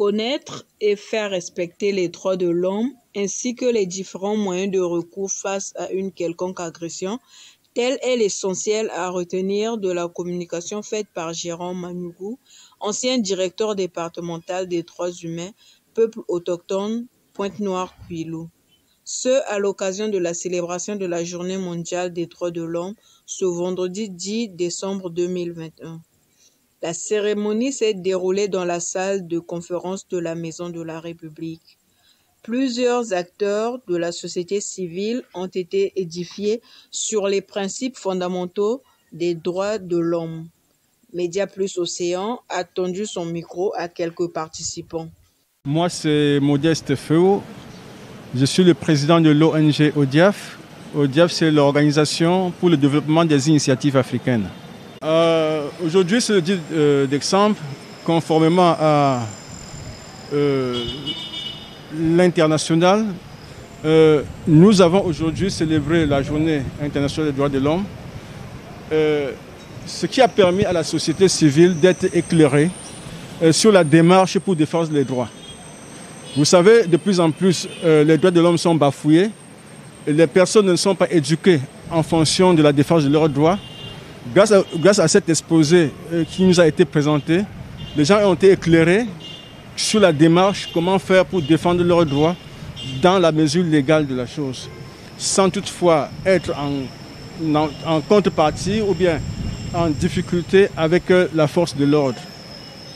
Connaître et faire respecter les droits de l'homme ainsi que les différents moyens de recours face à une quelconque agression, tel est l'essentiel à retenir de la communication faite par Jérôme Manougou, ancien directeur départemental des droits humains, peuple autochtone, Pointe-Noire-Quilou. Ce, à l'occasion de la célébration de la Journée mondiale des droits de l'homme, ce vendredi 10 décembre 2021. La cérémonie s'est déroulée dans la salle de conférence de la Maison de la République. Plusieurs acteurs de la société civile ont été édifiés sur les principes fondamentaux des droits de l'homme. Média Plus Océan a tendu son micro à quelques participants. Moi, c'est Modeste Feu. Je suis le président de l'ONG ODIAF. ODIAF, c'est l'Organisation pour le développement des initiatives africaines. Aujourd'hui, c'est le 10 décembre, conformément à l'international. Nous avons aujourd'hui célébré la Journée internationale des droits de l'homme, ce qui a permis à la société civile d'être éclairée sur la démarche pour défendre les droits. Vous savez, de plus en plus, les droits de l'homme sont bafoués. Les personnes ne sont pas éduquées en fonction de la défense de leurs droits. Grâce à cet exposé qui nous a été présenté, les gens ont été éclairés sur la démarche, comment faire pour défendre leurs droits dans la mesure légale de la chose, sans toutefois être en contrepartie ou bien en difficulté avec la force de l'ordre.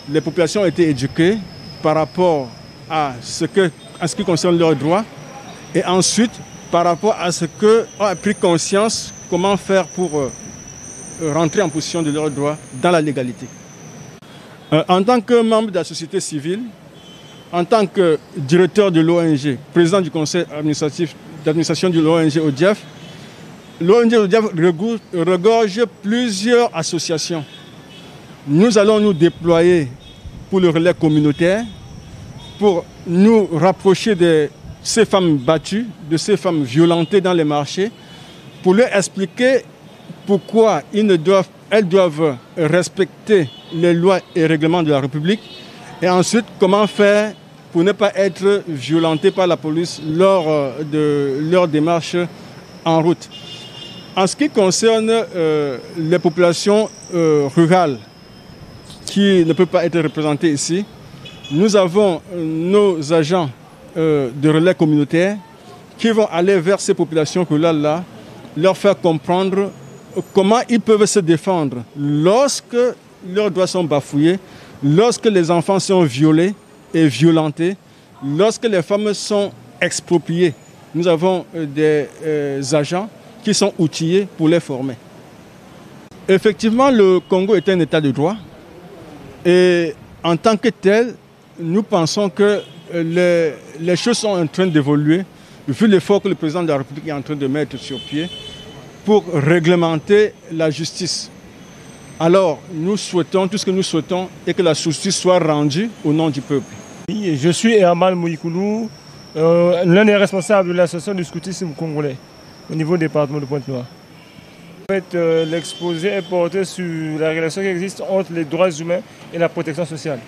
Les populations ont été éduquées par rapport à ce qui concerne leurs droits et ensuite par rapport à ce qu'ont pris conscience, comment faire pour rentrer en position de leurs droits dans la légalité. En tant que membre de la société civile, en tant que directeur de l'ONG, président du conseil d'administration de l'ONG ODIAF, l'ONG ODIAF regorge plusieurs associations. Nous allons nous déployer pour le relais communautaire, pour nous rapprocher de ces femmes battues, de ces femmes violentées dans les marchés, pour leur expliquer pourquoi elles doivent respecter les lois et règlements de la République et ensuite comment faire pour ne pas être violentées par la police lors de leur démarche en route. En ce qui concerne les populations rurales qui ne peuvent pas être représentées ici, nous avons nos agents de relais communautaire qui vont aller vers ces populations rurales-là, leur faire comprendre comment ils peuvent se défendre lorsque leurs droits sont bafoués, lorsque les enfants sont violés et violentés, lorsque les femmes sont expropriées. Nous avons des agents qui sont outillés pour les former. Effectivement, le Congo est un état de droit et en tant que tel, nous pensons que les choses sont en train d'évoluer vu l'effort que le président de la République est en train de mettre sur pied pour réglementer la justice. Alors, tout ce que nous souhaitons est que la justice soit rendue au nom du peuple. Je suis Herman Moïkoulou, l'un des responsables de l'association du scoutisme congolais au niveau du département de Pointe-Noire. En fait, l'exposé est porté sur la relation qui existe entre les droits humains et la protection sociale.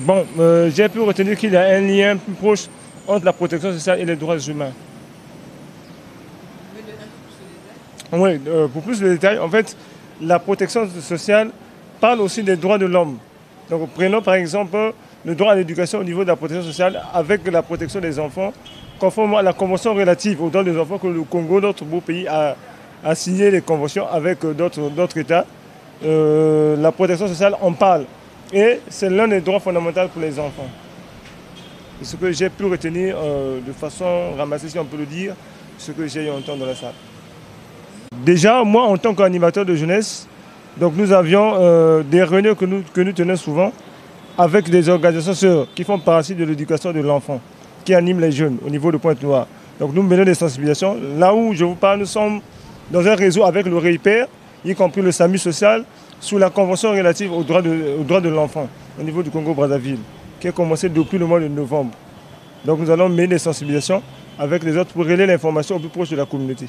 Bon, j'ai pu retenir qu'il y a un lien plus proche entre la protection sociale et les droits humains. Oui, pour plus de détails, en fait, la protection sociale parle aussi des droits de l'homme. Donc prenons par exemple le droit à l'éducation au niveau de la protection sociale avec la protection des enfants, conformément à la convention relative aux droits des enfants que le Congo, notre beau pays, a signé des conventions avec d'autres États. La protection sociale en parle et c'est l'un des droits fondamentaux pour les enfants. Ce que j'ai pu retenir de façon ramassée, si on peut le dire, ce que j'ai eu entendu dans la salle. Déjà, moi, en tant qu'animateur de jeunesse, donc nous avions des réunions que nous tenions souvent avec des organisations sœurs qui font partie de l'éducation de l'enfant, qui animent les jeunes au niveau de Pointe-Noire. Donc nous menons des sensibilisations. Là où je vous parle, nous sommes dans un réseau avec le REIPER, y compris le SAMU social, sous la convention relative aux droits de l'enfant au niveau du Congo-Brazzaville, qui a commencé depuis le mois de novembre. Donc nous allons mener des sensibilisations avec les autres pour relayer l'information au plus proche de la communauté.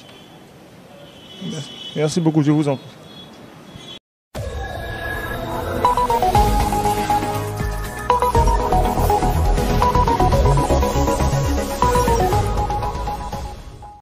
Merci beaucoup, je vous en prie.